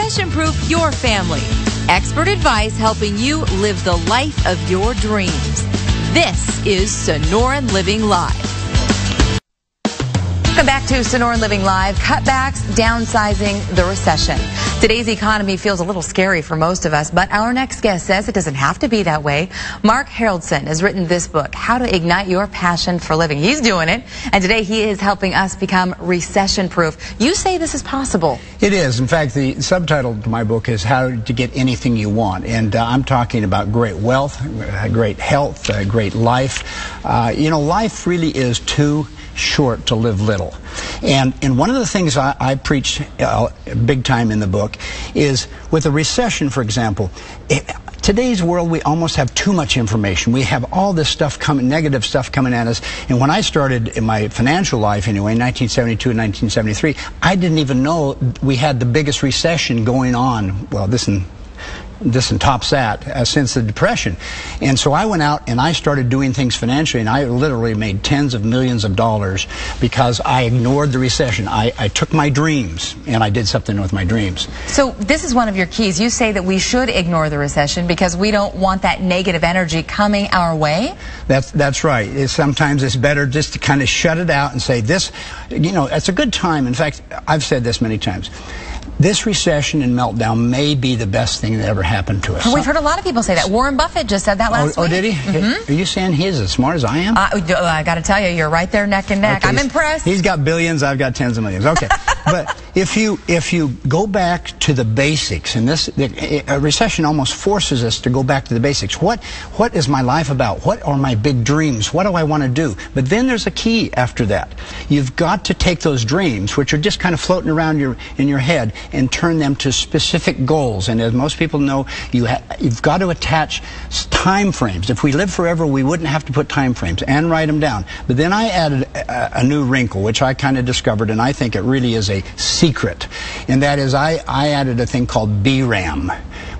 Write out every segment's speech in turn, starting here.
recession-proof your family. Expert advice helping you live the life of your dreams. This is Sonoran Living Live. Welcome back to Sonoran Living Live. Cutbacks, downsizing, the recession. Today's economy feels a little scary for most of us, but our next guest says it doesn't have to be that way. Mark Haraldson has written this book, How to Ignite Your Passion for Living. He's doing it, and today he is helping us become recession-proof. You say this is possible. It is. In fact, the subtitle to my book is How to Get Anything You Want, and I'm talking about great wealth, great health, great life. Life really is too short to live little. And one of the things I preach big time in the book is with a recession, for example, today's world, we almost have too much information. We have all this stuff coming, negative stuff coming at us. And when I started in my financial life anyway, in 1972 and 1973, I didn't even know we had the biggest recession going on. Well, this and tops that since the Depression. And so I went out and I started doing things financially, and I literally made tens of millions of dollars because I ignored the recession. I took my dreams and I did something with my dreams. So this is one of your keys. You say that we should ignore the recession because we don't want that negative energy coming our way? That's right. Sometimes it's better just to kind of shut it out and say this, it's a good time. In fact, I've said this many times. This recession and meltdown may be the best thing that ever happened to us. We've heard a lot of people say that. Warren Buffett just said that last week. Oh, did he? Mm-hmm. Are you saying he's as smart as I am? I got to tell you, you're right there neck and neck. Okay, I'm impressed. He's got billions, I've got tens of millions. Okay. But if you go back to the basics, and a recession almost forces us to go back to the basics. What is my life about? What are my big dreams? What do I want to do? But then there's a key after that. You've got to take those dreams, which are just kind of floating around in your head, and turn them to specific goals. And as most people know, you've got to attach time frames. If we lived forever, we wouldn't have to put time frames and write them down. But then I added a new wrinkle, which I kind of discovered, and I think it really is a secret. And that is I added a thing called BRAM.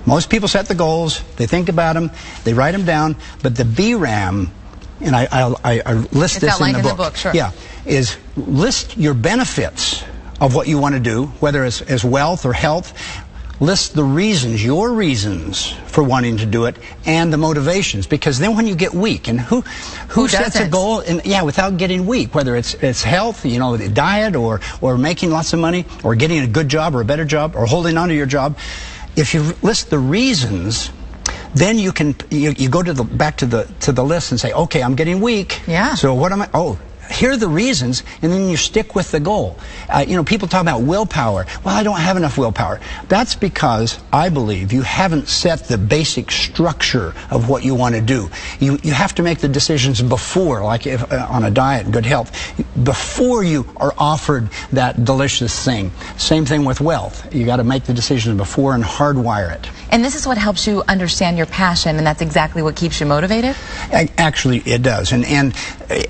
Most people set the goals, they think about them, they write them down, but the BRAM, and I list this in the book. Sure. Yeah, is list your benefits of what you want to do, whether it's as wealth or health. List the reasons, your reasons for wanting to do it, and the motivations. Because then when you get weak, and who sets a goal without getting weak, whether it's health, the diet, or making lots of money, or getting a good job or a better job, or holding on to your job, if you list the reasons, then you go back to the list and say, okay, I'm getting weak. Yeah. So what am I? Oh, here are the reasons, and then you stick with the goal. People talk about willpower. Well, I don't have enough willpower. That's because I believe you haven't set the basic structure of what you want to do. You have to make the decisions before, like on a diet and good health, before you are offered that delicious thing. Same thing with wealth. You got to make the decisions before and hardwire it. And this is what helps you understand your passion, and that's exactly what keeps you motivated? Actually, it does. And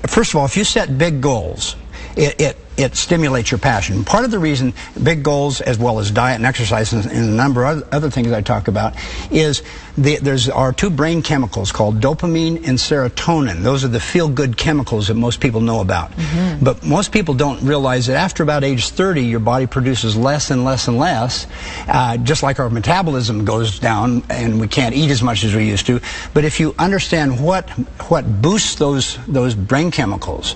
first of all, if you set big goals, it stimulates your passion. Part of the reason big goals, as well as diet and exercise and a number of other things I talk about, is there are two brain chemicals called dopamine and serotonin. Those are the feel-good chemicals that most people know about. Mm-hmm. But most people don't realize that after about age 30, your body produces less and less and less, just like our metabolism goes down and we can't eat as much as we used to. But if you understand what boosts those brain chemicals,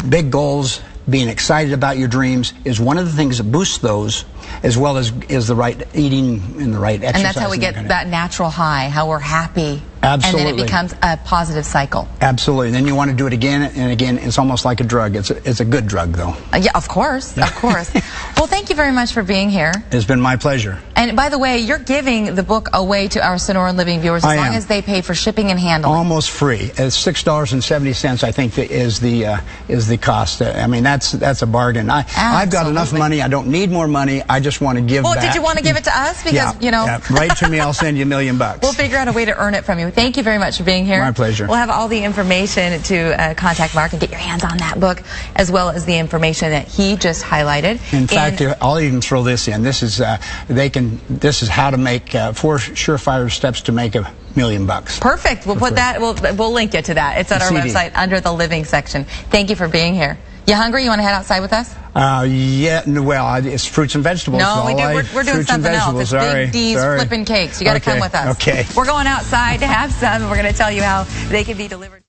big goals, being excited about your dreams is one of the things that boosts those, as well as the right eating and the right exercise. And that's how we get that natural high, how we're happy. Absolutely. And then it becomes a positive cycle. Absolutely. And then you want to do it again and again. It's almost like a drug. It's a good drug, though. Yeah, of course. Of course. Well, thank you very much for being here. It's been my pleasure. And by the way, you're giving the book away to our Sonoran Living viewers as long as they pay for shipping and handling. Almost free. It's $6.70, I think, is the cost. I mean, that's a bargain. I've got enough money. I don't need more money. I just want to give back. Well, did you want to give it to us? Because, write to me. I'll send you $1 million. We'll figure out a way to earn it from you. Thank you very much for being here. My pleasure. We'll have all the information to contact Mark and get your hands on that book, as well as the information that he just highlighted. In fact, I'll even throw this in. This is how to make 4 surefire steps to make $1 million. Perfect. We'll put that. We'll link you to that. It's at our website under the living section. Thank you for being here. You hungry? You want to head outside with us? Yeah, well, it's fruits and vegetables. No, we're doing something else. It's Big D's flipping cakes. You got to come with us. Okay. We're going outside to have some. We're going to tell you how they can be delivered.